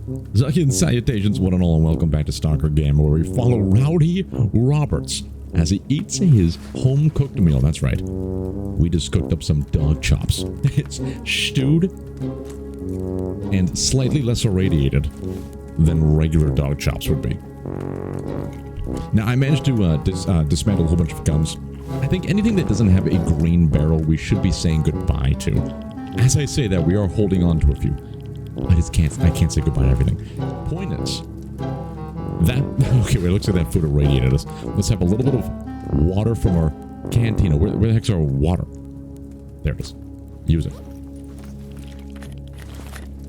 Salutations, one and all, and welcome back to STALKER Game, where we follow Rowdy Roberts as he eats his home-cooked meal. That's right. We just cooked up some dog chops. It's stewed and slightly less irradiated than regular dog chops would be. Now, I managed to dismantle a whole bunch of guns. I think anything that doesn't have a green barrel, we should be saying goodbye to. As I say that, we are holding on to a few. I can't say goodbye to everything. Point is, okay, wait, it looks like that food irradiated us. Let's have a little bit of water from our cantina. Where the heck's our water? There it is. Use it.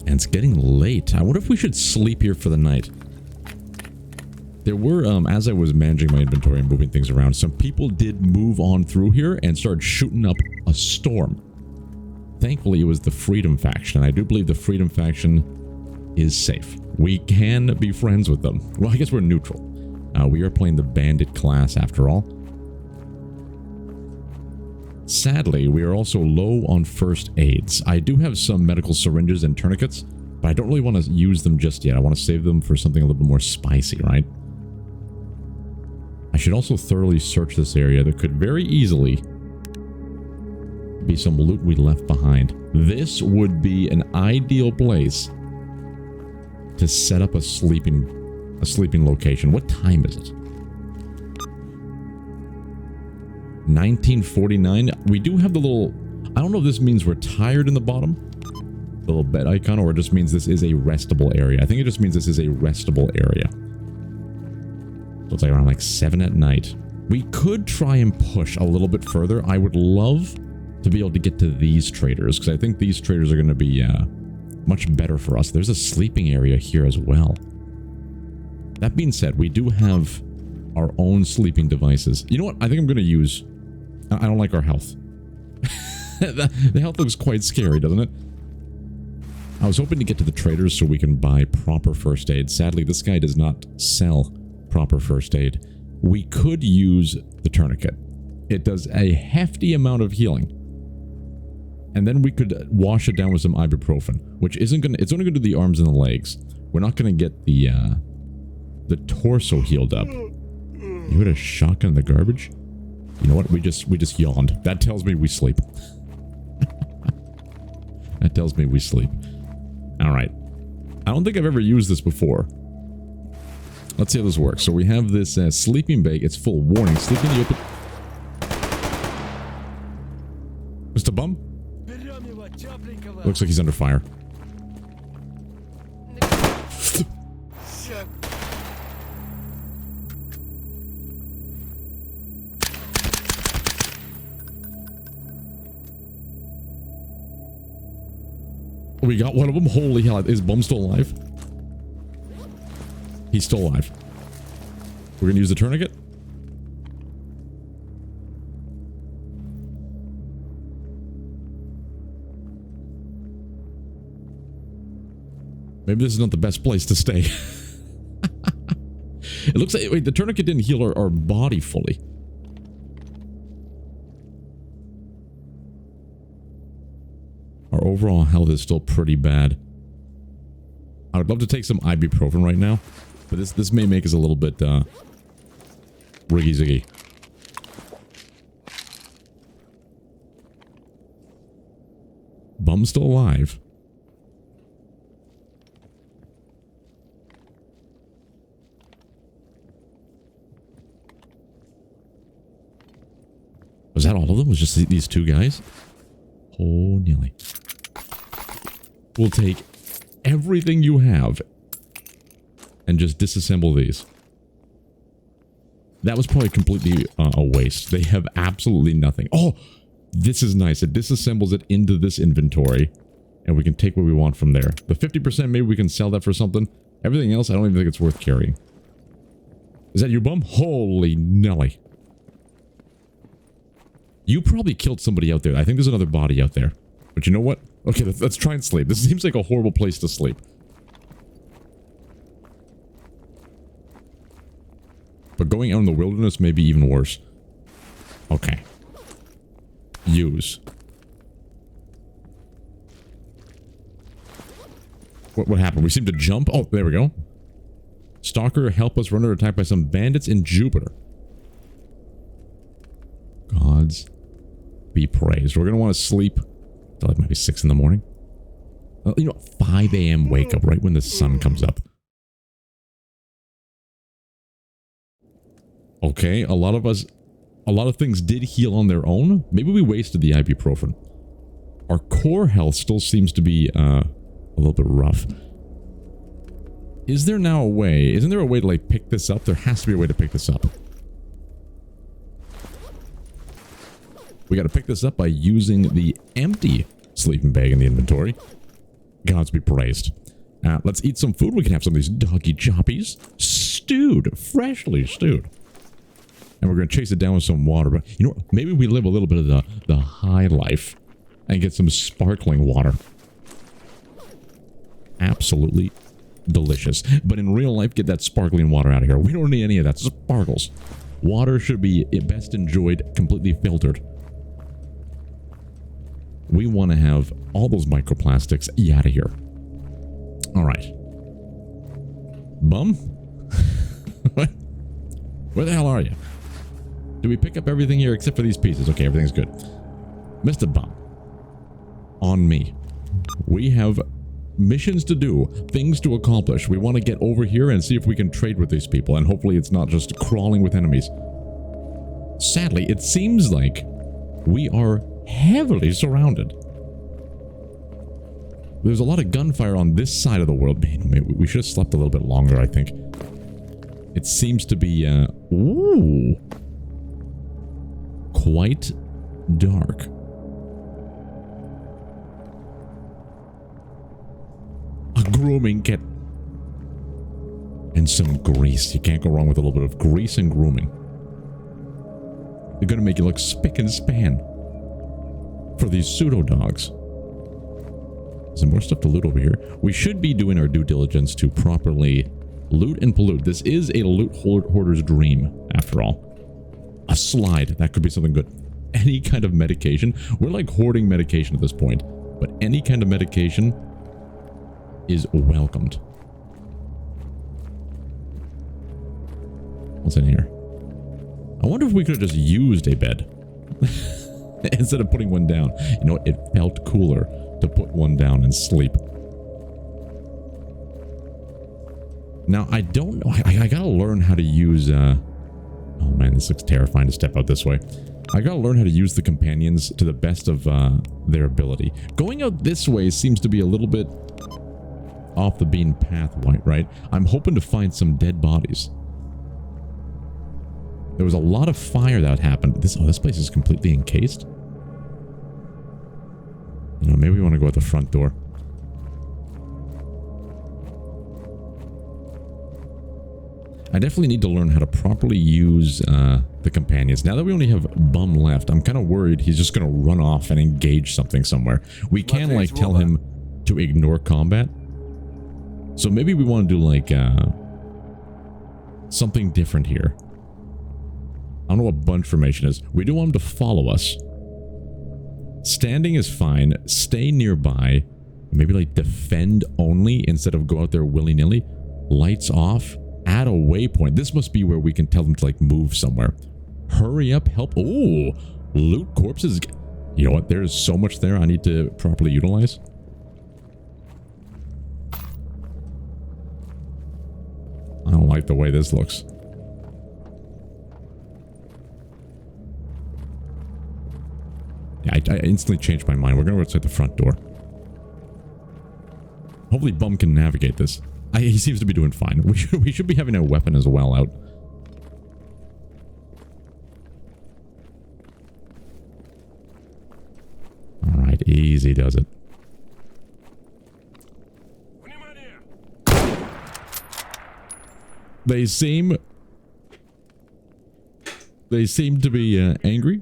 And it's getting late. I wonder if we should sleep here for the night. There were, as I was managing my inventory and moving things around, some people did move on through here and started shooting up a storm. Thankfully, it was the Freedom faction, and I do believe the Freedom faction is safe. We can be friends with them. Well, I guess we're neutral. We are playing the Bandit class after all. Sadly, we are also low on first aids. I do have some medical syringes and tourniquets, but I don't really want to use them just yet. I want to save them for something a little bit more spicy, right? I should also thoroughly search this area. There could very easily be some loot we left behind. This would be an ideal place to set up a sleeping location. What time is it? 1949. We do have the little, I don't know if this means we're tired in the bottom, the little bed icon, or it just means this is a restable area. I think it just means this is a restable area. So it's like around like 7 at night. We could try and push a little bit further. I would love to be able to get to these traders, because I think these traders are going to be much better for us. There's a sleeping area here as well. That being said, we do have our own sleeping devices. You know what? I think I'm going to use... I don't like our health. The health looks quite scary, doesn't it? I was hoping to get to the traders so we can buy proper first aid. Sadly, this guy does not sell proper first aid. We could use the tourniquet. It does a hefty amount of healing. And then we could wash it down with some ibuprofen, which isn't gonna, it's only gonna do the arms and the legs. We're not gonna get the torso healed up. You had a shotgun in the garbage? You know what? We just yawned. That tells me we sleep. That tells me we sleep. Alright. I don't think I've ever used this before. Let's see how this works. So we have this sleeping bag. It's full. Warning. Sleep in the open... Mr. Bum? Looks like he's under fire. We got one of them. Holy hell. Is Bum still alive? He's still alive. We're going to use the tourniquet. Maybe this is not the best place to stay. It looks like... Wait, the tourniquet didn't heal our body fully. Our overall health is still pretty bad. I would love to take some ibuprofen right now, but this may make us a little bit riggy-ziggy. Bum's still alive. Was that all of them? Was just these two guys? Oh, nearly. We'll take everything you have and just disassemble these. That was probably completely a waste. They have absolutely nothing. Oh, this is nice. It disassembles it into this inventory, and we can take what we want from there. The 50%, maybe we can sell that for something. Everything else, I don't even think it's worth carrying. Is that you, Bum? Holy Nelly. You probably killed somebody out there. I think there's another body out there. But you know what? Okay, let's try and sleep. This seems like a horrible place to sleep. But going out in the wilderness may be even worse. Okay. Use. What happened? We seem to jump. Oh, there we go. Stalker, help us. We're under attack by some bandits in Jupiter. Gods be praised. We're going to want to sleep till like maybe 6 in the morning. You know, 5 a.m. wake up right when the sun comes up. Okay, a lot of things did heal on their own. Maybe we wasted the ibuprofen. Our core health still seems to be a little bit rough. Is there now a way? Isn't there a way to like pick this up? There has to be a way to pick this up. We got to pick this up by using the empty sleeping bag in the inventory. Gods be praised. Let's eat some food. We can have some of these doggy choppies. Stewed. Freshly stewed. And we're going to chase it down with some water. But you know what? Maybe we live a little bit of the high life and get some sparkling water. Absolutely delicious. But in real life, get that sparkling water out of here. We don't need any of that sparkles. Water should be best enjoyed completely filtered. We want to have all those microplastics out of here. All right. Bum? What? Where the hell are you? Do we pick up everything here except for these pieces? Okay, everything's good. Mr. Bum. On me. We have missions to do, things to accomplish. We want to get over here and see if we can trade with these people, and hopefully it's not just crawling with enemies. Sadly, it seems like we are heavily surrounded. There's a lot of gunfire on this side of the world. Man, we should have slept a little bit longer, I think. It seems to be, ooh, quite dark. A grooming kit. And some grease. You can't go wrong with a little bit of grease and grooming. They're going to make you look spick and span. For these pseudo dogs. Some more stuff to loot over here. We should be doing our due diligence to properly loot and pollute. This is a loot hoarder's dream, after all. A slide. That could be something good. Any kind of medication. We're like hoarding medication at this point. But any kind of medication is welcomed. What's in here? I wonder if we could have just used a bed. Instead of putting one down. You know what? It felt cooler to put one down and sleep. Now, I don't know. I gotta learn how to use... oh man, this looks terrifying to step out this way. I gotta learn how to use the companions to the best of their ability. Going out this way seems to be a little bit off the beaten path, right? I'm hoping to find some dead bodies. There was a lot of fire that happened. This place is completely encased. You know, maybe we want to go out the front door. I definitely need to learn how to properly use the companions. Now that we only have Bum left, I'm kind of worried he's just going to run off and engage something somewhere. We can, like, tell him to ignore combat. So maybe we want to do, like, something different here. I don't know what bunch formation is. We do want him to follow us. Standing is fine. Stay nearby. Maybe like defend only instead of go out there willy-nilly. Lights off. Add a waypoint. This must be where we can tell them to like move somewhere. Hurry up. Help. Oh, loot corpses. You know what? There's so much there I need to properly utilize. I don't like the way this looks. Yeah, I instantly changed my mind. We're going to go outside the front door. Hopefully Bum can navigate this. He seems to be doing fine. We should be having a weapon as well out. Alright, easy does it. They seem to be angry.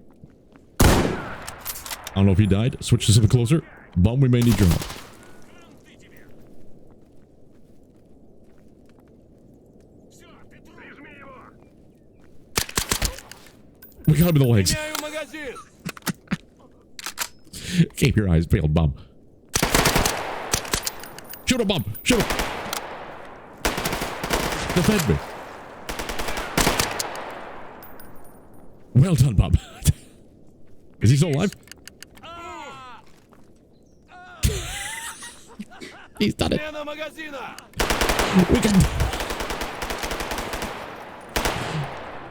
I don't know if he died. Switch to something closer. Bum, we may need your help. We got him in the legs. Keep your eyes peeled, Bum. Shoot him, Bob! Shoot him! Defend me! Well done, Bob. Is he still alive? He's done it. We can...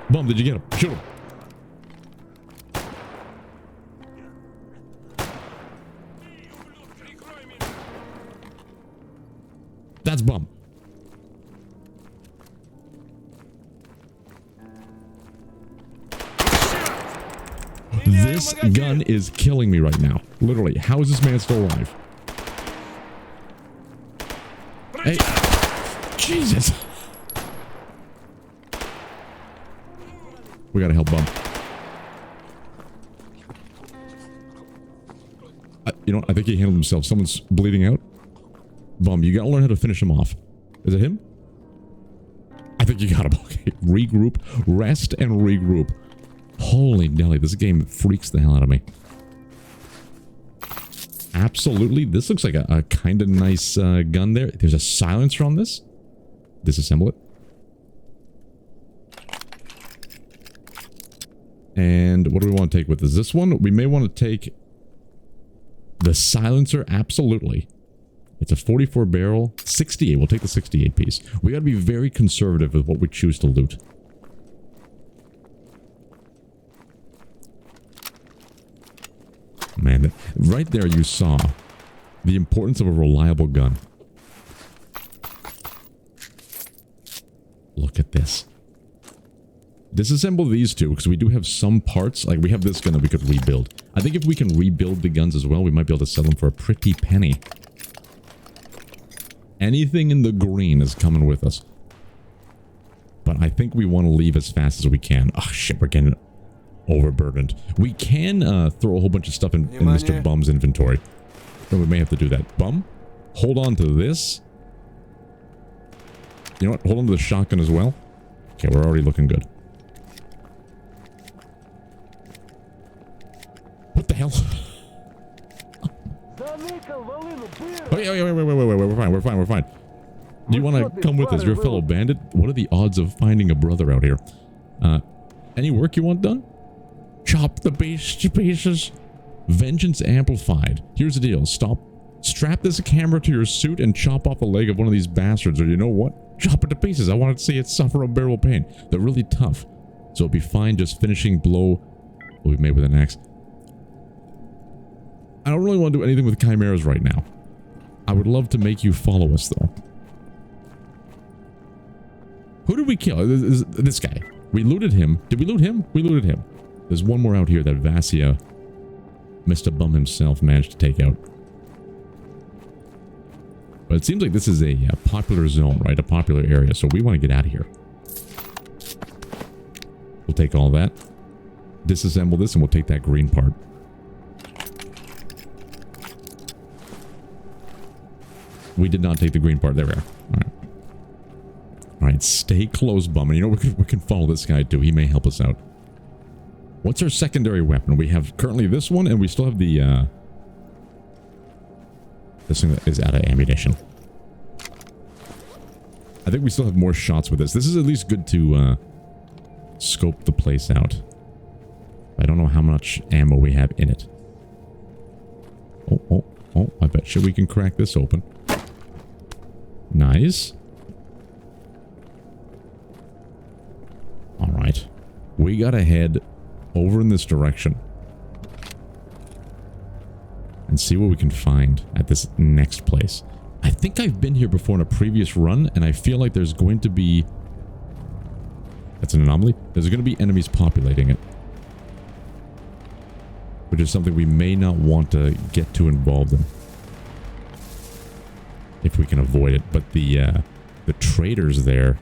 Bob, did you get him? Shoot him. That's Bum. This gun is killing me right now. Literally. How is this man still alive? Hey. Jesus. We gotta help Bum. You know what? I think he handled himself. Someone's bleeding out. Bum, you gotta learn how to finish him off. Is it him? I think you got him. Okay. Regroup. Rest and regroup. Holy Nelly, this game freaks the hell out of me. Absolutely. This looks like a kind of nice gun there. There's a silencer on this. Disassemble it. And what do we want to take with this? This one, we may want to take the silencer. Absolutely. It's a 44 barrel, 68. We'll take the 68 piece. We got to be very conservative with what we choose to loot. Man, right there you saw the importance of a reliable gun. Look at this. Disassemble these two because we do have some parts. Like we have this gun that we could rebuild. I think if we can rebuild the guns as well, we might be able to sell them for a pretty penny. Anything in the green is coming with us. But I think we want to leave as fast as we can. Oh shit, we're getting overburdened. We can throw a whole bunch of stuff in Mr. Bum's inventory. But we may have to do that. Bum, hold on to this. You know what? Hold on to the shotgun as well. Okay, we're already looking good. What the hell? Oh, yeah, wait, we're fine. Do you want to come with us? You're a fellow bandit. What are the odds of finding a brother out here? Any work you want done? Chop the beast to pieces. Vengeance amplified. Here's the deal. Strap this camera to your suit and chop off a leg of one of these bastards, or you know what? Chop it to pieces. I want to see it suffer unbearable pain. They're really tough. So it'll be fine just finishing blow we've made with an axe. I don't really want to do anything with chimeras right now. I would love to make you follow us, though. Who did we kill? This guy. We looted him. Did we loot him? We looted him. There's one more out here that Vassia, Mr. Bum himself, managed to take out. But it seems like this is a popular zone, right? A popular area. So we want to get out of here. We'll take all that. Disassemble this and we'll take that green part. We did not take the green part. There we are. Alright. Alright, stay close, Bum. And you know, we can follow this guy too. He may help us out. What's our secondary weapon? We have currently this one, and we still have the, this thing that is out of ammunition. I think we still have more shots with this. This is at least good to, scope the place out. I don't know how much ammo we have in it. Oh, I bet you we can crack this open. Nice. Alright. We gotta head over in this direction. And see what we can find at this next place. I think I've been here before in a previous run, and I feel like there's going to be... That's an anomaly? There's going to be enemies populating it. Which is something we may not want to get too involved in. If we can avoid it. But the traders there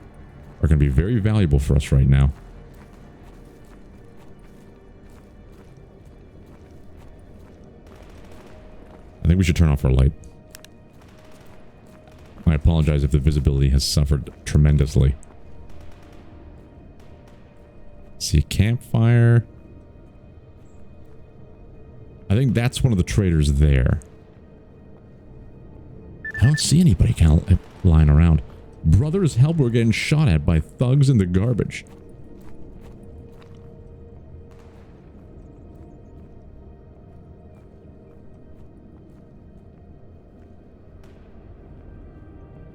are going to be very valuable for us right now. I think we should turn off our light. I apologize if the visibility has suffered tremendously. See a campfire. I think that's one of the traders there. I don't see anybody kind of lying around. Brothers, help, we're getting shot at by thugs in the garbage.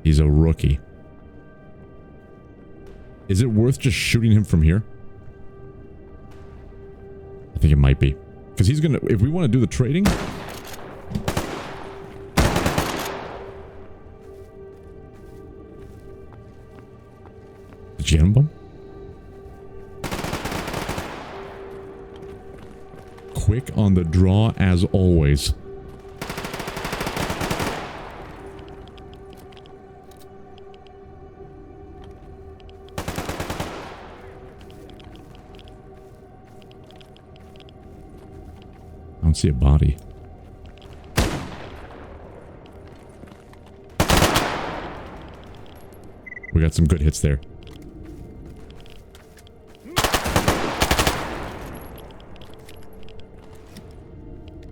He's a rookie. Is it worth just shooting him from here? I think it might be. Because he's gonna... If we want to do the trading... Did you hit him, bum? Quick on the draw as always. I don't see a body. We got some good hits there.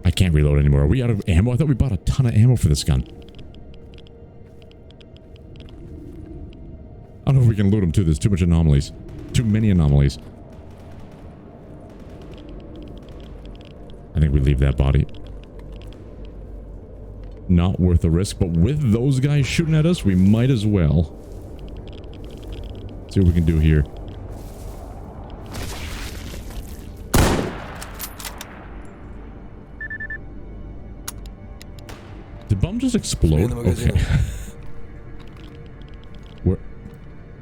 I can't reload anymore. Are we out of ammo? I thought we bought a ton of ammo for this gun. I don't know if we can loot them too. There's too much anomalies. Too many anomalies. I think we leave that body. Not worth the risk, but with those guys shooting at us, we might as well. See what we can do here. Did Bum just explode? Okay.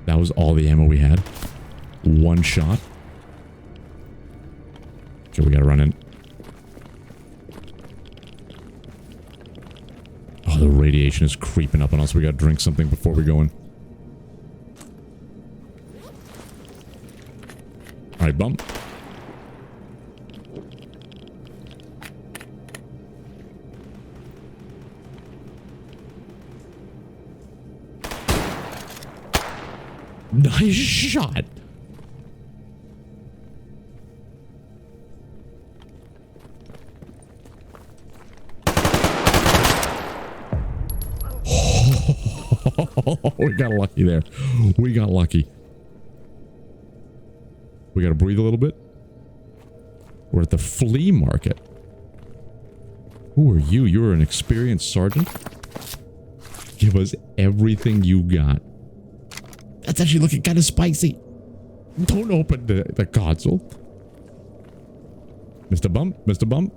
That was all the ammo we had. One shot. Okay, we gotta run in. Oh, the radiation is creeping up on us. We gotta drink something before we go in. Alright, Bum. Nice shot. We got lucky there. We got lucky. We gotta breathe a little bit. We're at the flea market. Who are you? You're an experienced sergeant? Give us everything you got. That's actually looking kind of spicy. Don't open the console. Mr. Bump, Mr. Bump.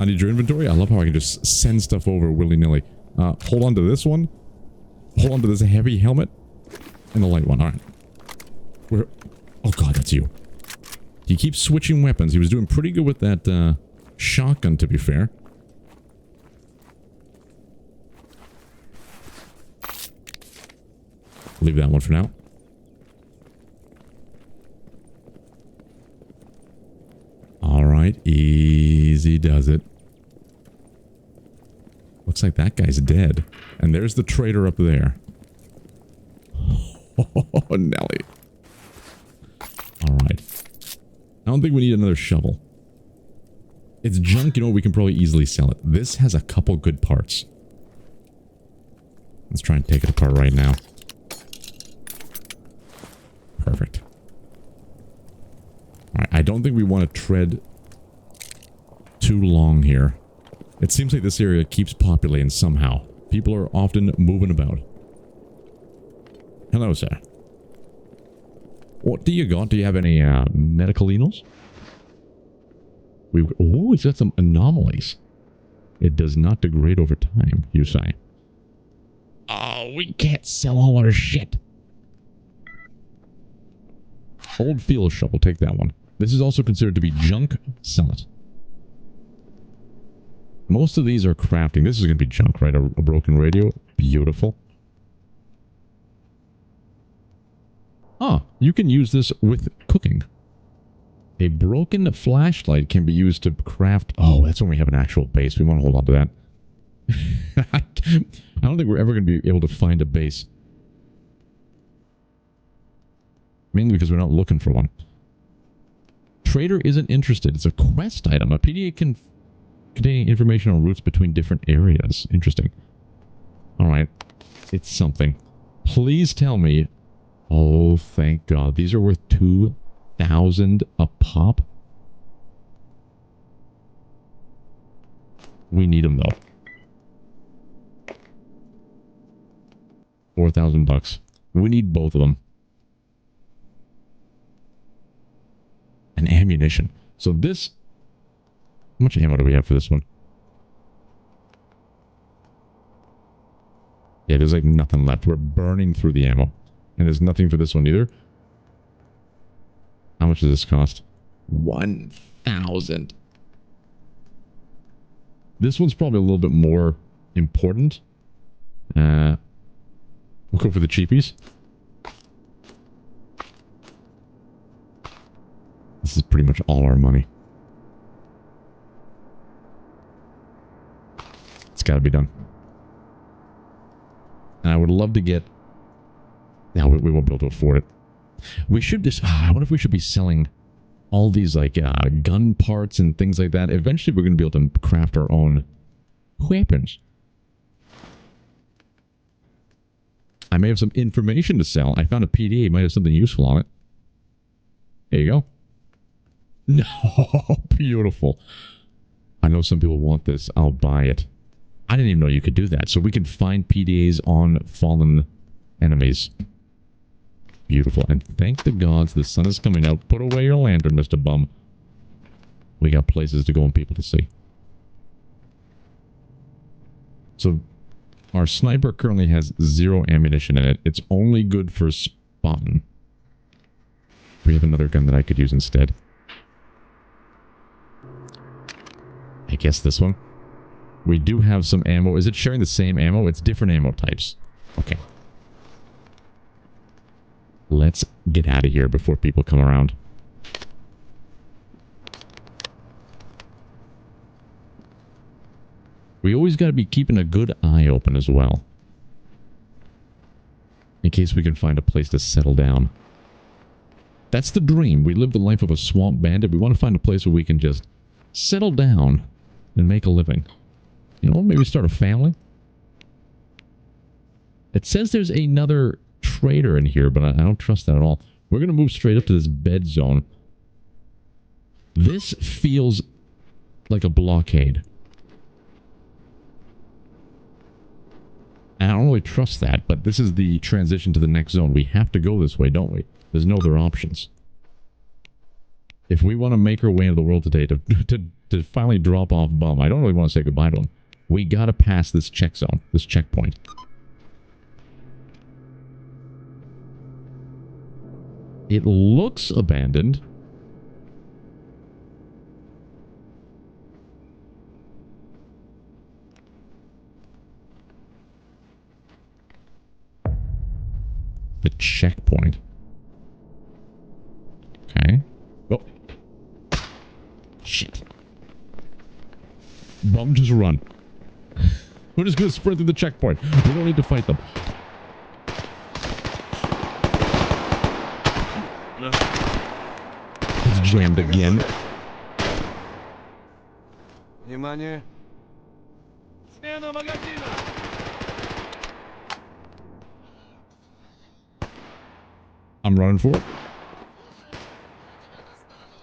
I need your inventory. I love how I can just send stuff over willy-nilly. Hold on to this one. Hold on to this heavy helmet. And the light one. Alright. Where? Oh god, that's you. He keeps switching weapons. He was doing pretty good with that shotgun, to be fair. Leave that one for now. Alright, easy does it. Looks like that guy's dead. And there's the trader up there. Oh, Nelly. Alright. I don't think we need another shovel. It's junk, you know, we can probably easily sell it. This has a couple good parts. Let's try and take it apart right now. Perfect. Alright, I don't think we want to tread too long here. It seems like this area keeps populating somehow. People are often moving about. Hello, sir. What do you got? Do you have any medical enals? Oh, he's got some anomalies. It does not degrade over time, you say. Oh, we can't sell all our shit. Old field shovel, take that one. This is also considered to be junk. Sell it. Most of these are crafting. This is going to be junk, right? A broken radio. Beautiful. Ah, you can use this with cooking. A broken flashlight can be used to craft... Oh, that's when we have an actual base. We want to hold on to that. I don't think we're ever going to be able to find a base. Mainly because we're not looking for one. Trader isn't interested. It's a quest item. A PDA can containing information on routes between different areas. Interesting. Alright. It's something. Please tell me. Oh, thank God. These are worth 2,000 a pop? We need them, though. 4,000 bucks. We need both of them. And ammunition. So this... How much ammo do we have for this one? Yeah, there's like nothing left. We're burning through the ammo. And there's nothing for this one either. How much does this cost? 1,000. This one's probably a little bit more important. We'll go for the cheapies. This is pretty much all our money. It's got to be done. And I would love to get... No, we won't be able to afford it. We should just... I wonder if we should be selling all these, like, gun parts and things like that. Eventually, we're going to be able to craft our own weapons. I may have some information to sell. I found a PDA. It might have something useful on it. There you go. No, beautiful. I know some people want this. I'll buy it. I didn't even know you could do that. So we can find PDAs on fallen enemies. Beautiful. And thank the gods the sun is coming out. Put away your lantern, Mr. Bum. We got places to go and people to see. So our sniper currently has 0 ammunition in it. It's only good for spotting. We have another gun that I could use instead. I guess this one. We do have some ammo. Is it sharing the same ammo? It's different ammo types. Okay. Let's get out of here before people come around. We always got to be keeping a good eye open as well. In case we can find a place to settle down. That's the dream. We live the life of a swamp bandit. We want to find a place where we can just settle down and make a living. You know, maybe start a family. It says there's another trader in here, but I don't trust that at all. We're going to move straight up to this bed zone. This feels like a blockade. I don't really trust that, but this is the transition to the next zone. We have to go this way, don't we? There's no other options. If we want to make our way into the world today to finally drop off Bum, I don't really want to say goodbye to him. We got to pass this check zone, this checkpoint. It looks abandoned. The checkpoint. Okay. Oh. Shit. Bum, just run. We're just going to sprint through the checkpoint. We don't need to fight them. It's jammed again. Внимание. Смена магазина. I'm running for it.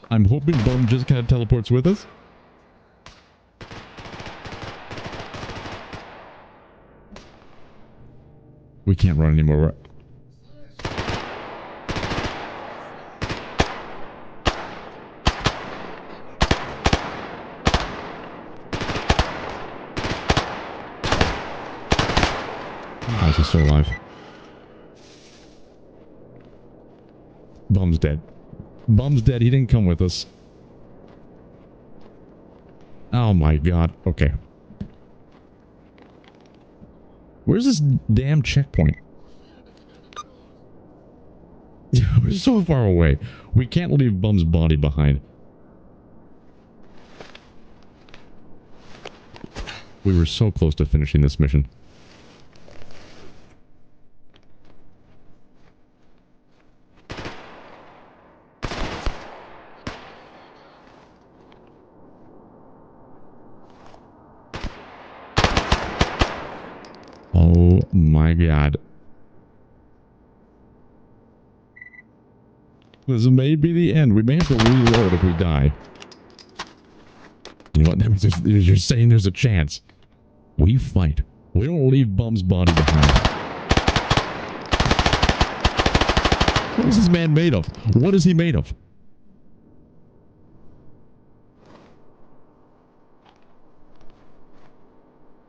I'm hoping Bum just kind of teleports with us. We can't run anymore. Oh, he's still alive. Bum's dead. Bum's dead. He didn't come with us. Oh my god. Okay. Where's this damn checkpoint? We're so far away. We can't leave Bum's body behind. We were so close to finishing this mission. Oh my god. This may be the end. We may have to reload if we die. You know what? That means you're saying there's a chance. We fight. We don't leave Bum's body behind. What is this man made of? What is he made of?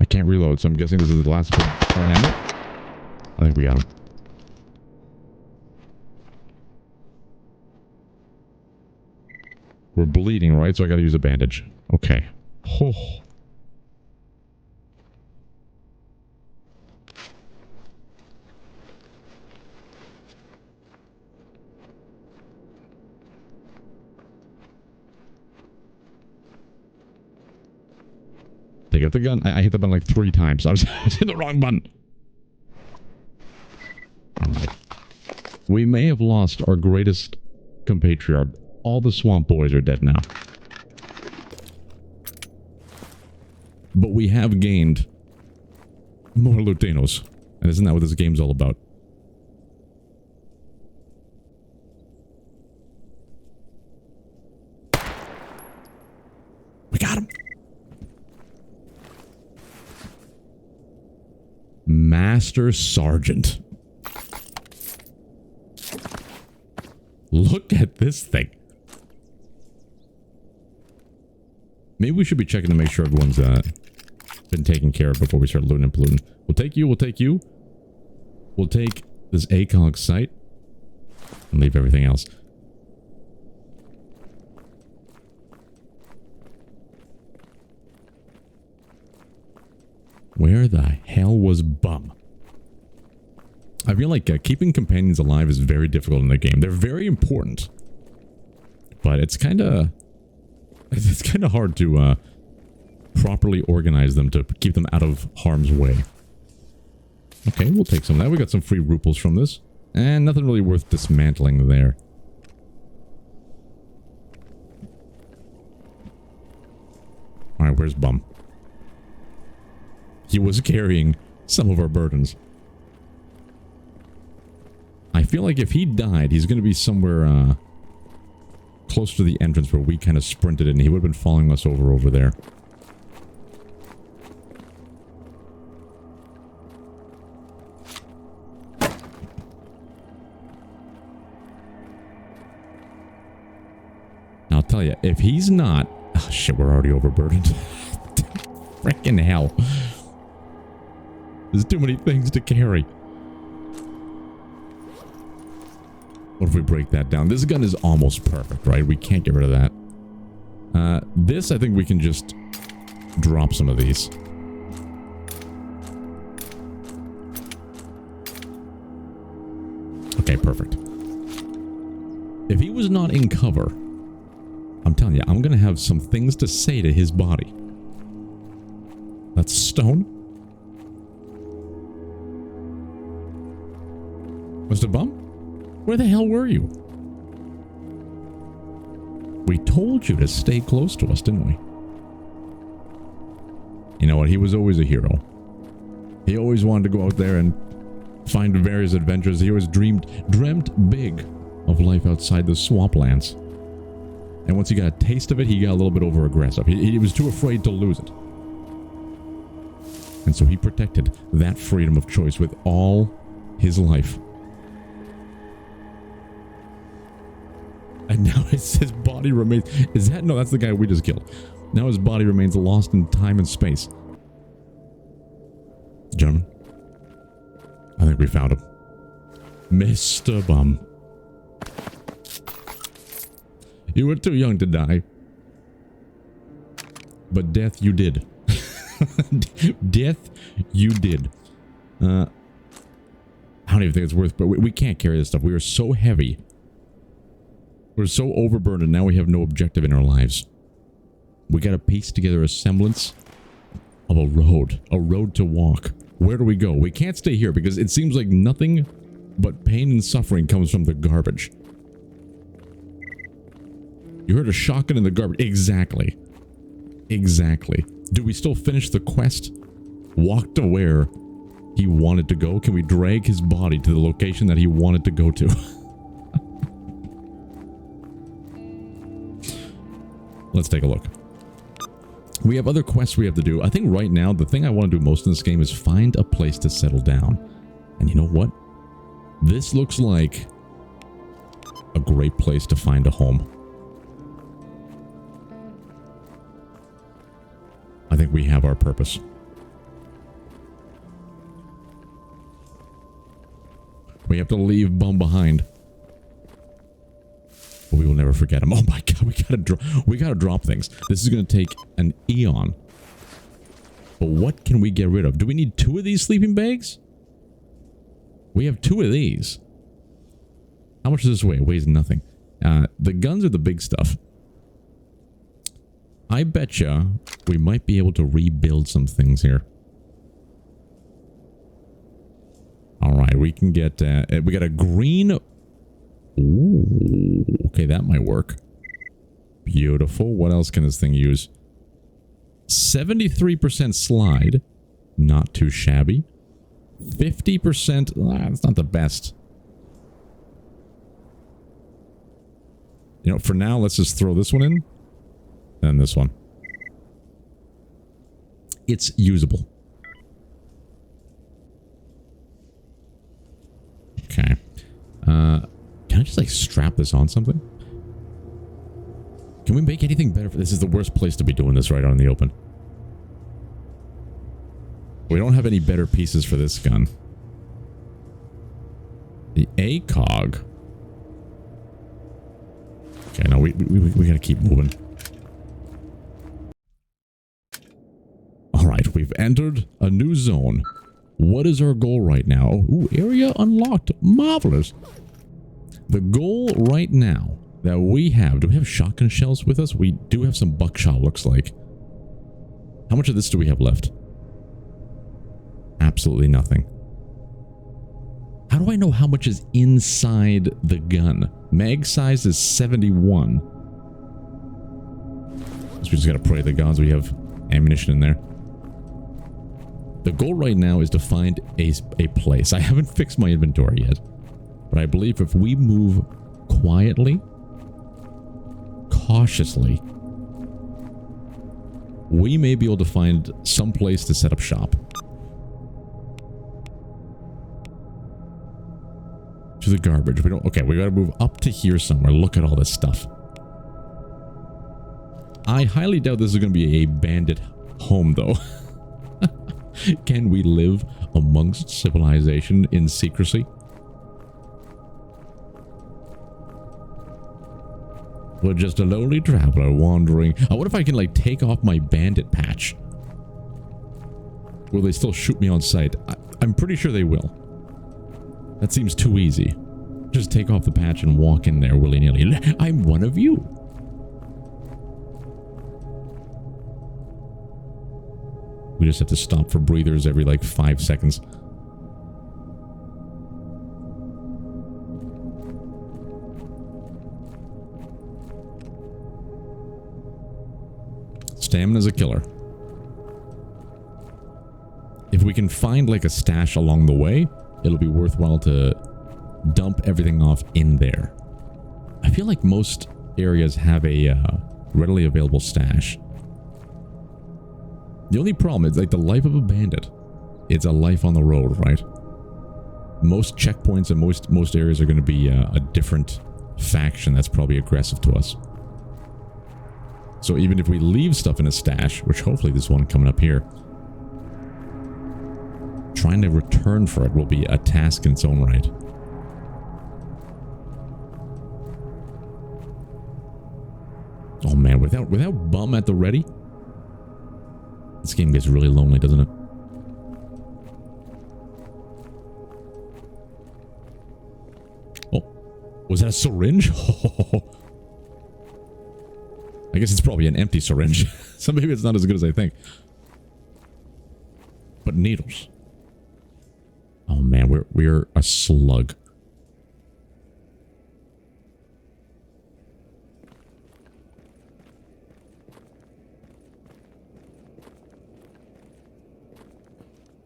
I can't reload, so I'm guessing this is the last one. I think we got him. We're bleeding, right? So I gotta use a bandage. Okay. Oh. Take up the gun. I hit the button like 3 times. I was hitting the wrong button. Alright. We may have lost our greatest compatriot. All the swamp boys are dead now. But we have gained more Lutinos. And isn't that what this game's all about? We got him! Master Sergeant. Look at this thing. Maybe we should be checking to make sure everyone's been taken care of before we start looting and polluting. We'll take you, we'll take you. We'll take this ACOG site and leave everything else. Where the hell was Bum? I feel like keeping companions alive is very difficult in the game. They're very important. But it's kind of hard to properly organize them to keep them out of harm's way. Okay, we'll take some of that. We got some free ruples from this. And nothing really worth dismantling there. Alright, where's Bum? He was carrying some of our burdens. I feel like if he died, he's going to be somewhere close to the entrance where we kind of sprinted in. He would have been following us over there. Now, I'll tell you, if he's not... Oh, shit, we're already overburdened. Frickin' hell. There's too many things to carry. What if we break that down? This gun is almost perfect, right? We can't get rid of that. This, I think we can just drop some of these. Okay, perfect. If he was not in cover, I'm telling you, I'm going to have some things to say to his body. That's stone. Mr. Bum? Where the hell were you? We told you to stay close to us, didn't we? You know what? He was always a hero. He always wanted to go out there and find various adventures. He always dreamt big of life outside the swamplands. And once he got a taste of it, he got a little bit over-aggressive. He was too afraid to lose it. And so he protected that freedom of choice with all his life. And now his body remains... Is that... No, that's the guy we just killed. Now his body remains lost in time and space. Gentlemen, I think we found him. Mr. Bum. You were too young to die. But death you did. Death you did. I don't even think it's worth... But we can't carry this stuff. We are so heavy. We're so overburdened. Now we have no objective in our lives. We gotta piece together a semblance of a road to walk. Where do we go? We can't stay here because it seems like nothing but pain and suffering comes from the garbage. You heard a shotgun in the garbage. Exactly. Exactly. Do we still finish the quest? Walk to where? he wanted to go? Can we drag his body to the location that he wanted to go to? Let's take a look. We have other quests we have to do. I think right now, the thing I want to do most in this game is find a place to settle down. And you know what? This looks like a great place to find a home. I think we have our purpose. We have to leave Bum behind. But we will never forget him. Oh my god, we gotta drop things. This is gonna take an eon. But what can we get rid of? Do we need 2 of these sleeping bags? We have 2 of these. How much does this weigh? It weighs nothing. The guns are the big stuff. I betcha we might be able to rebuild some things here. Alright, we can get... we got a green... Ooh, okay, that might work. Beautiful. What else can this thing use? 73% slide. Not too shabby. 50%... that's not the best. You know, for now, let's just throw this one in. And this one. It's usable. Okay. Can I just, like, strap this on something? Can we make anything better? This is the worst place to be doing this right out in the open. We don't have any better pieces for this gun. The ACOG. Okay, no, we gotta keep moving. Alright, we've entered a new zone. What is our goal right now? Ooh, area unlocked. Marvelous. The goal right now that we have... Do we have shotgun shells with us? We do have some buckshot, looks like. How much of this do we have left? Absolutely nothing. How do I know how much is inside the gun? Mag size is 71. So we just gotta pray to the gods we have ammunition in there. The goal right now is to find a place. I haven't fixed my inventory yet. But I believe if we move quietly, cautiously, we may be able to find some place to set up shop. To the garbage. We don't... Okay, we gotta move up to here somewhere. Look at all this stuff. I highly doubt this is gonna be a bandit home, though. Can we live amongst civilization in secrecy? We're just a lonely traveler wandering. I wonder if I can, like, take off my bandit patch. Will they still shoot me on sight? I'm pretty sure they will. That seems too easy. Just take off the patch and walk in there willy-nilly. I'm one of you. We just have to stop for breathers every, like, 5 seconds. Stamina's a killer. If we can find, like, a stash along the way, it'll be worthwhile to dump everything off in there. I feel like most areas have a readily available stash. The only problem is, like, the life of a bandit. It's a life on the road, right? Most checkpoints and most areas are going to be a different faction that's probably aggressive to us. So even if we leave stuff in a stash, which hopefully this one coming up here, trying to return for it will be a task in its own right. Oh man, without Bum at the ready, this game gets really lonely, doesn't it? Oh, was that a syringe? I guess it's probably an empty syringe, so maybe it's not as good as I think. But needles. Oh man, we're a slug.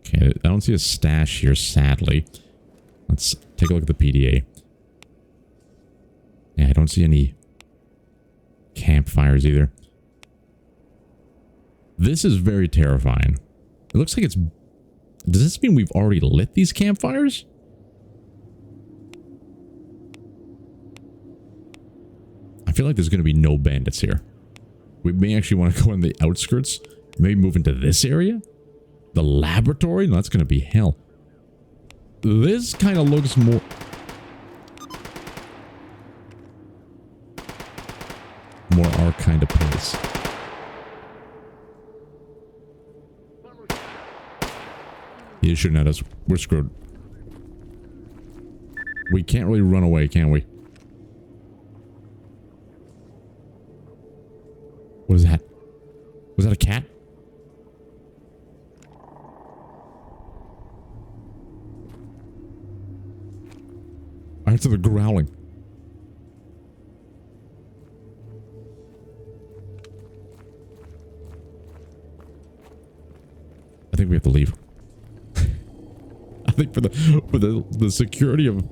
Okay, I don't see a stash here, sadly. Let's take a look at the PDA. Yeah, I don't see any campfires either. This is very terrifying. It looks like it's... Does this mean we've already lit these campfires? I feel like there's going to be no bandits here. We may actually want to go in the outskirts. Maybe move into this area? The laboratory? No, that's going to be hell. This kind of looks more... more our kind of place. He's shooting at us. We're screwed. We can't really run away, can we? What is that? Was that a cat? I heard something growling. I think we have to leave. I think for the security of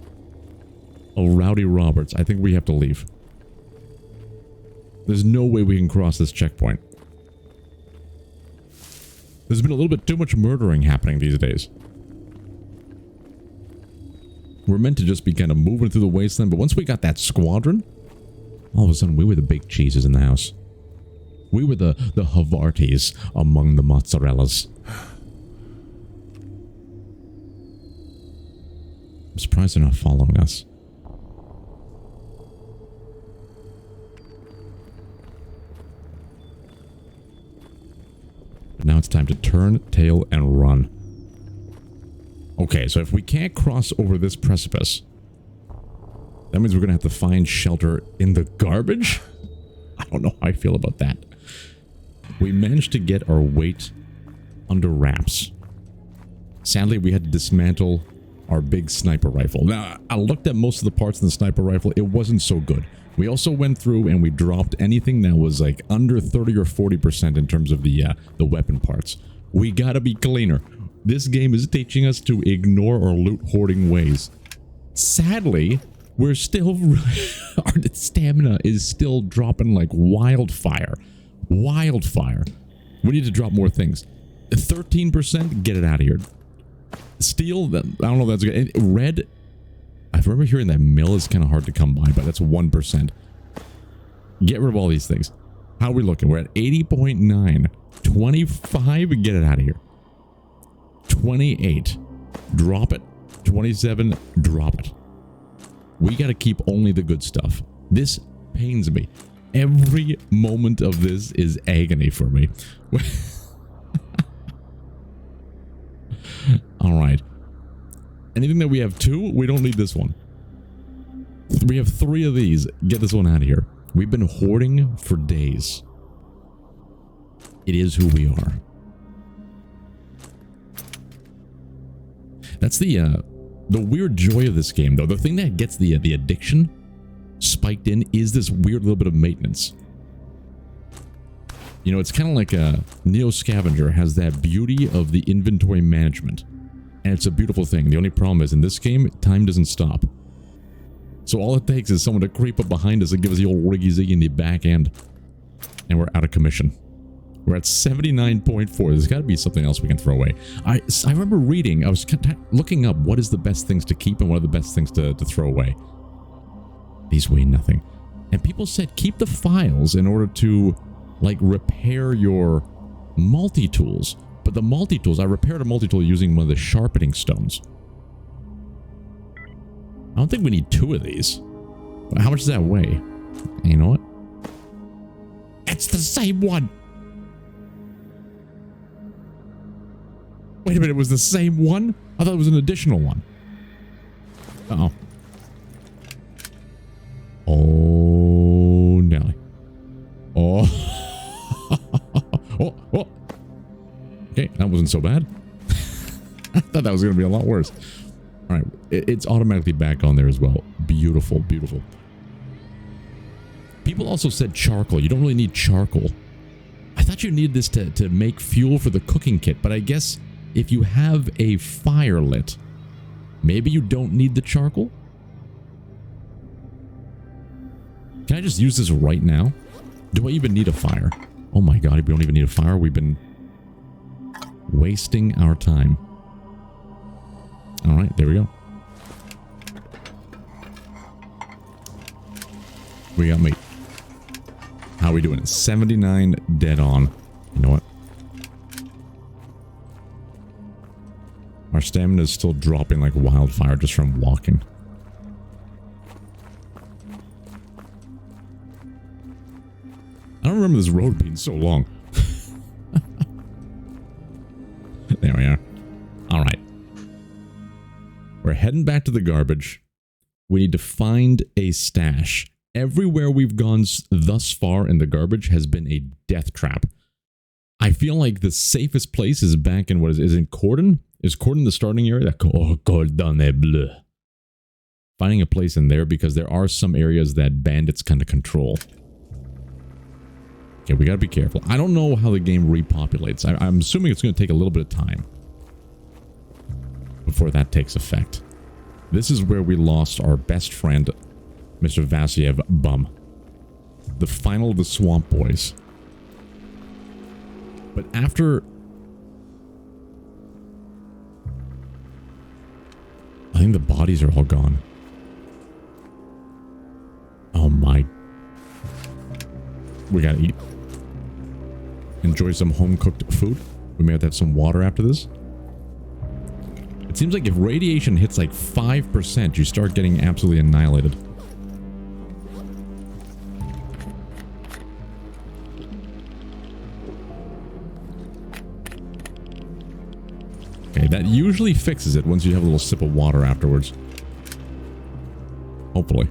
Rowdy Roberts, I think we have to leave. There's no way we can cross this checkpoint. There's been a little bit too much murdering happening these days. We're meant to just be kind of moving through the wasteland, but once we got that squadron, all of a sudden we were the big cheeses in the house. We were the Havartis among the mozzarellas. I'm surprised they're not following us. But now it's time to turn, tail, and run. Okay, so if we can't cross over this precipice, that means we're going to have to find shelter in the garbage? I don't know how I feel about that. We managed to get our weight under wraps. Sadly, we had to dismantle our big sniper rifle. Now, I looked at most of the parts in the sniper rifle. It wasn't so good. We also went through and we dropped anything that was like under 30 or 40% in terms of the weapon parts. We gotta be cleaner. This game is teaching us to ignore our loot hoarding ways. Sadly, we're still... our stamina is still dropping like wildfire. Wildfire. We need to drop more things. 13%? Get it out of here. Steel? I don't know if that's good. Red? I remember hearing that mill is kind of hard to come by, but that's 1%. Get rid of all these things. How are we looking? We're at 80.9. 25? Get it out of here. 28. Drop it. 27. Drop it. We got to keep only the good stuff. This pains me. Every moment of this is agony for me. Alright. Anything that we have 2, we don't need this one. We have 3 of these. Get this one out of here. We've been hoarding for days. It is who we are. That's the weird joy of this game, though. The thing that gets the addiction spiked in is this weird little bit of maintenance. You know, it's kind of like Neo Scavenger has that beauty of the inventory management. And it's a beautiful thing. The only problem is in this game, time doesn't stop. So all it takes is someone to creep up behind us and give us the old riggy ziggy in the back end. And we're out of commission. We're at 79.4. There's got to be something else we can throw away. I remember reading, I was looking up what is the best things to keep and what are the best things to throw away. These weigh nothing. And people said keep the files in order to, like, repair your multi-tools. But the multi-tools, I repaired a multi-tool using one of the sharpening stones. I don't think we need 2 of these. How much does that weigh? You know what? It's the same one! Wait a minute, it was the same one? I thought it was an additional one. Uh-oh. Oh, Nelly. Oh. Oh, oh. Okay, that wasn't so bad. I thought that was going to be a lot worse. All right, it's automatically back on there as well. Beautiful, beautiful. People also said charcoal. You don't really need charcoal. I thought you needed this to make fuel for the cooking kit, but I guess if you have a fire lit, maybe you don't need the charcoal? Can I just use this right now? Do I even need a fire? Oh my god, we don't even need a fire. We've been wasting our time. Alright, there we go. We got meat. How are we doing? 79 dead on. You know what? Our stamina is still dropping like wildfire just from walking. I don't remember this road being so long. There we are. Alright. We're heading back to the garbage. We need to find a stash. Everywhere we've gone thus far in the garbage has been a death trap. I feel like the safest place is back in, what is it, Cordon? Is Cordon the starting area? Oh, Cordon bleu. Finding a place in there because there are some areas that bandits kind of control. Okay, we gotta be careful. I don't know how the game repopulates. I'm assuming it's going to take a little bit of time before that takes effect. This is where we lost our best friend, Mr. Vasiev Bum. The final of the Swamp Boys. But after... I think the bodies are all gone. Oh my... We gotta eat. Enjoy some home-cooked food. We may have to have some water after this. It seems like if radiation hits like 5%, you start getting absolutely annihilated. Okay, that usually fixes it once you have a little sip of water afterwards. Hopefully.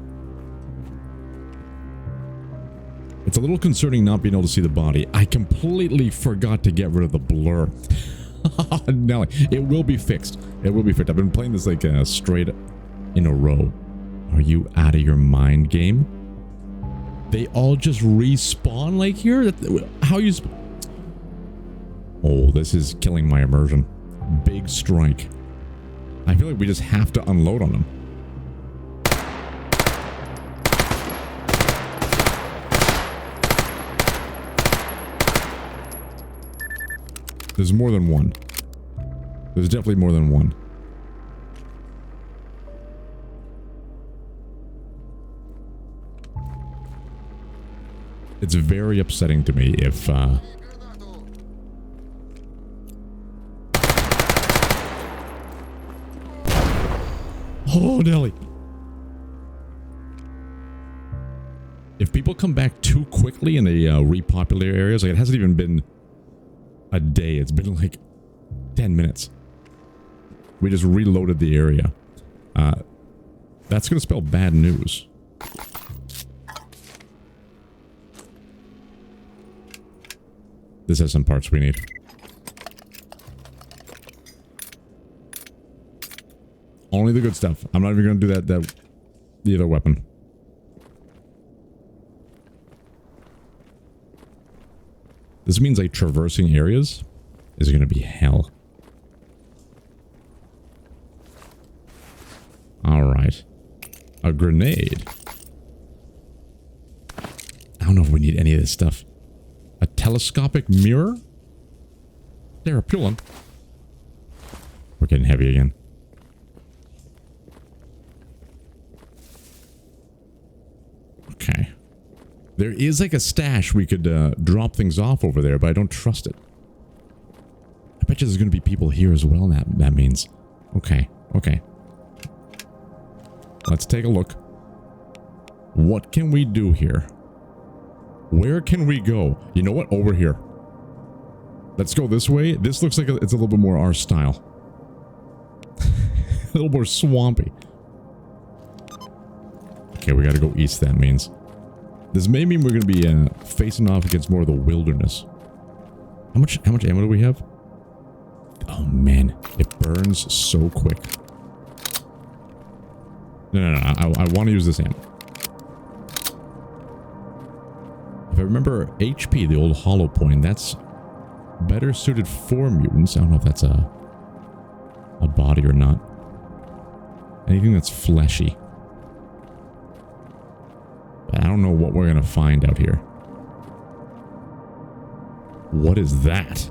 It's a little concerning not being able to see the body. I completely forgot to get rid of the blur. Nelly, it will be fixed. It will be fixed. I've been playing this like straight in a row. Are you out of your mind, game? They all just respawn like here? How you... Oh, this is killing my immersion. Big strike. I feel like we just have to unload on them. There's more than one. There's definitely more than one. It's very upsetting to me if, Oh, Nelly. If people come back too quickly in the repopulated areas, like it hasn't even been a day. It's been like 10 minutes. We just reloaded the area. That's going to spell bad news. This has some parts we need. Only the good stuff. I'm not even going to do that the other weapon. This means like traversing areas is going to be hell. Alright. A grenade. I don't know if we need any of this stuff. A telescopic mirror? Therapulum. We're getting heavy again. Okay. There is like a stash we could drop things off over there, but I don't trust it. I bet you there's going to be people here as well, that means. Okay, okay. Let's take a look. What can we do here? Where can we go? You know what? Over here. Let's go this way. This looks like it's a little bit more our style. A little more swampy. Okay, we gotta go east, that means. This may mean we're gonna be facing off against more of the wilderness. How much ammo do we have? Oh man, it burns so quick. No. I want to use this ammo. If I remember HP, the old hollow point, that's better suited for mutants. I don't know if that's a a body or not. Anything that's fleshy. But I don't know what we're going to find out here. What is that?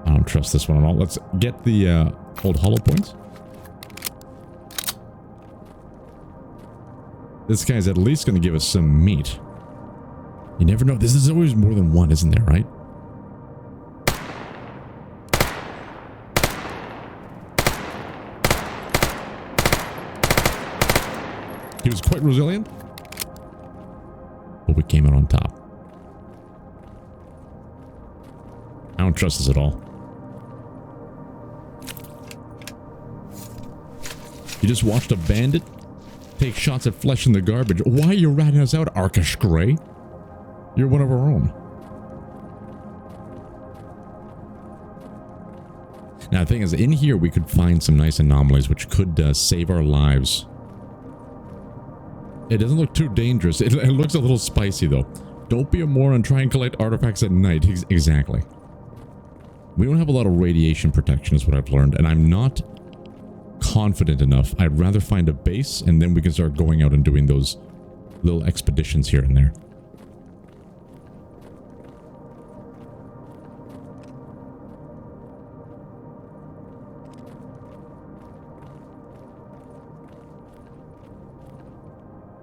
I don't trust this one at all. Let's get the old hollow points. This guy's at least going to give us some meat. You never know. This is always more than one, isn't there, right? He was quite resilient, but we came out on top. I don't trust this at all. You just watched a bandit take shots at flesh in the garbage. Why are you ratting us out, Arkish Grey? You're one of our own. Now, the thing is, in here we could find some nice anomalies which could save our lives. It doesn't look too dangerous. It looks a little spicy, though. Don't be a moron. Try and collect artifacts at night. Exactly. We don't have a lot of radiation protection, is what I've learned, and I'm not confident enough. I'd rather find a base, and then we can start going out and doing those little expeditions here and there.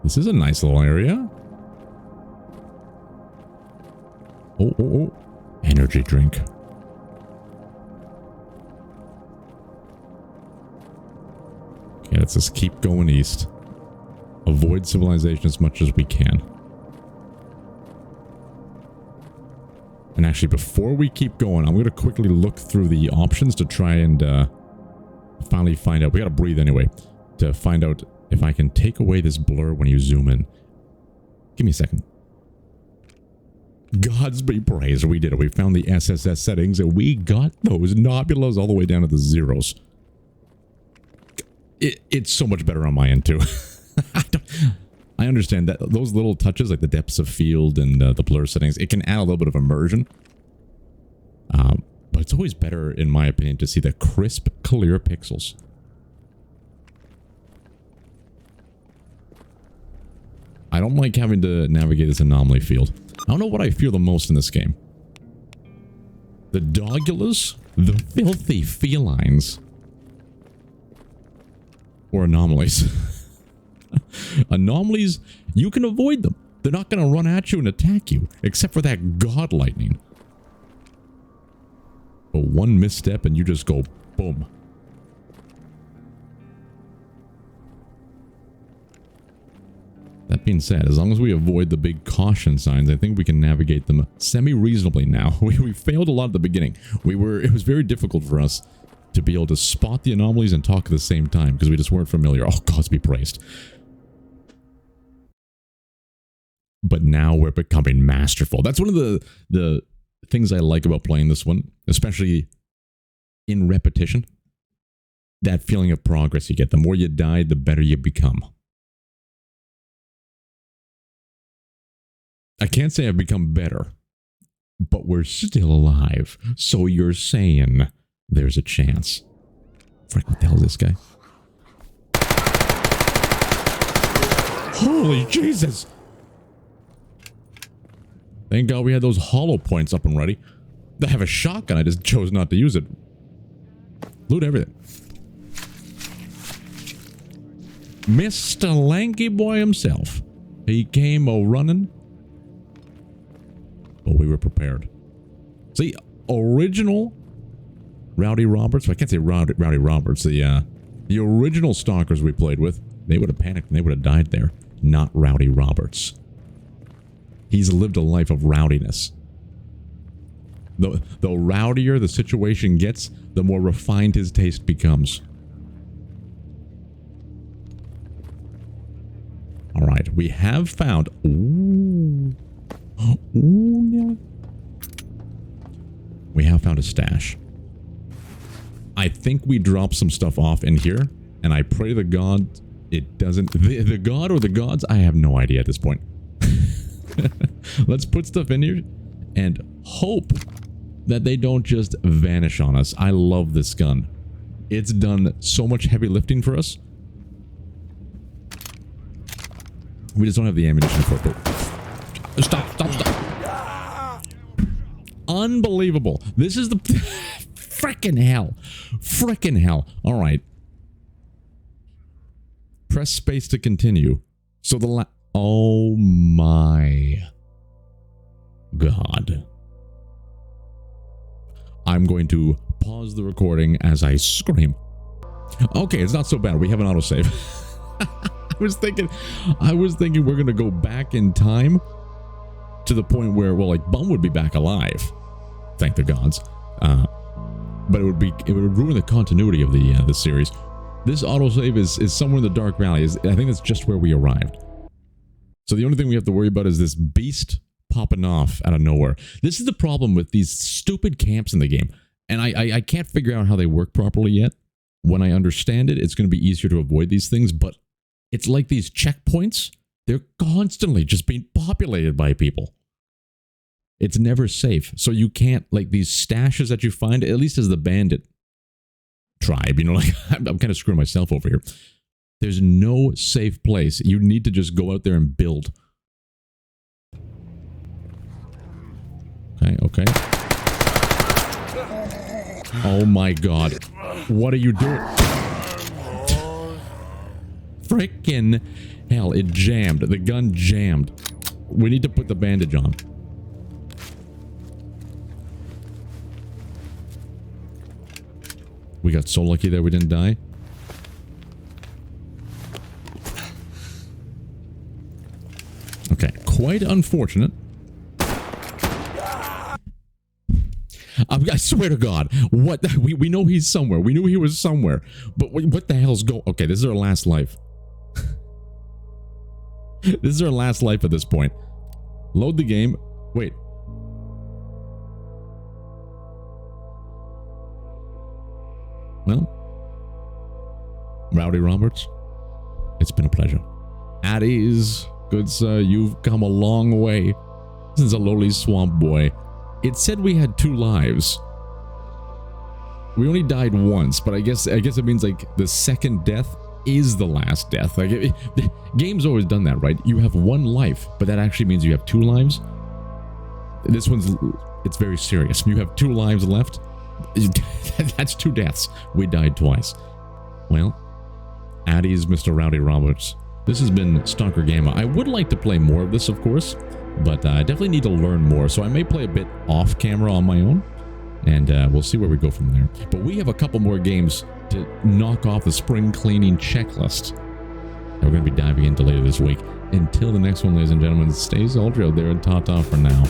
This is a nice little area. Oh. Energy drink. Okay, let's just keep going east. Avoid civilization as much as we can. And actually, before we keep going, I'm going to quickly look through the options to try and finally find out. We got to breathe anyway. To find out if I can take away this blur when you zoom in. Give me a second. Gods be praised. We did it. We found the SSS settings and we got those nobulas all the way down to the zeros. It's so much better on my end too. I understand that those little touches like the depths of field and the blur settings, it can add a little bit of immersion. But it's always better, in my opinion, to see the crisp, clear pixels. I don't like having to navigate this anomaly field. I don't know what I fear the most in this game. The dogulas, the filthy felines, or anomalies. Anomalies, you can avoid them. They're not going to run at you and attack you, except for that god lightning. But one misstep and you just go boom. That being said, as long as we avoid the big caution signs, I think we can navigate them semi-reasonably now. We failed a lot at the beginning. It was very difficult for us to be able to spot the anomalies and talk at the same time because we just weren't familiar. Oh, gods be praised. But now we're becoming masterful. That's one of the things I like about playing this one, especially in repetition. That feeling of progress you get. The more you die, the better you become. I can't say I've become better, but we're still alive. So you're saying there's a chance. Frick, what the hell is this guy? Holy Jesus! Thank God we had those hollow points up and ready. I have a shotgun, I just chose not to use it. Loot everything. Mr. Lanky Boy himself. He came a-running. But we were prepared. See, original Rowdy Roberts. I can't say Rowdy Roberts. The original stalkers we played with, they would have panicked and they would have died there. Not Rowdy Roberts. He's lived a life of rowdiness. The rowdier the situation gets, the more refined his taste becomes. All right, we have found. Ooh. Ooh, no. We have found a stash. I think we dropped some stuff off in here, and I pray to God it doesn't. The god or the gods, I have no idea at this point. Let's put stuff in here and hope that they don't just vanish on us. I love this gun. It's done so much heavy lifting for us. We just don't have the ammunition for it. Stop. Unbelievable. This is the... Frickin' hell. Frickin' hell. All right. Press space to continue. So the oh my God. I'm going to pause the recording as I scream. Okay, it's not so bad. We have an autosave. I was thinking we're going to go back in time to the point where, well, like, Bum would be back alive. Thank the gods. But it would ruin the continuity of the series. This autosave is somewhere in the Dark Valley. I think that's just where we arrived. So the only thing we have to worry about is this beast popping off out of nowhere. This is the problem with these stupid camps in the game. And I can't figure out how they work properly yet. When I understand it, it's going to be easier to avoid these things. But it's like these checkpoints. They're constantly just being populated by people. It's never safe. So you can't, like, these stashes that you find, at least as the bandit tribe, you know, like, I'm kind of screwing myself over here. There's no safe place. You need to just go out there and build. Okay. Oh my God. What are you doing? Frickin' hell, it jammed. The gun jammed. We need to put the bandage on. We got so lucky that we didn't die. Okay, quite unfortunate. I swear to God, what we know he's somewhere. We knew he was somewhere, but what the hell's go? Okay, this is our last life. This is our last life at this point. Load the game. Wait. Well, Rowdy Roberts, it's been a pleasure. At ease, good sir, you've come a long way since a lowly swamp boy. It said we had 2 lives. We only died once, but I guess it means, like, the second death is the last death. Like, the game's always done that, right? You have 1 life, but that actually means you have 2 lives. This one's, it's very serious. You have 2 lives left. That's 2 deaths. We died twice. Well, Addy's Mr. Rowdy Roberts. This has been Stalker Gamma. I would like to play more of this, of course, but I definitely need to learn more. So I may play a bit off camera on my own, and we'll see where we go from there. But we have a couple more games to knock off the spring cleaning checklist that we're going to be diving into later this week. Until the next one, ladies and gentlemen, stay soldier out there and ta-ta for now.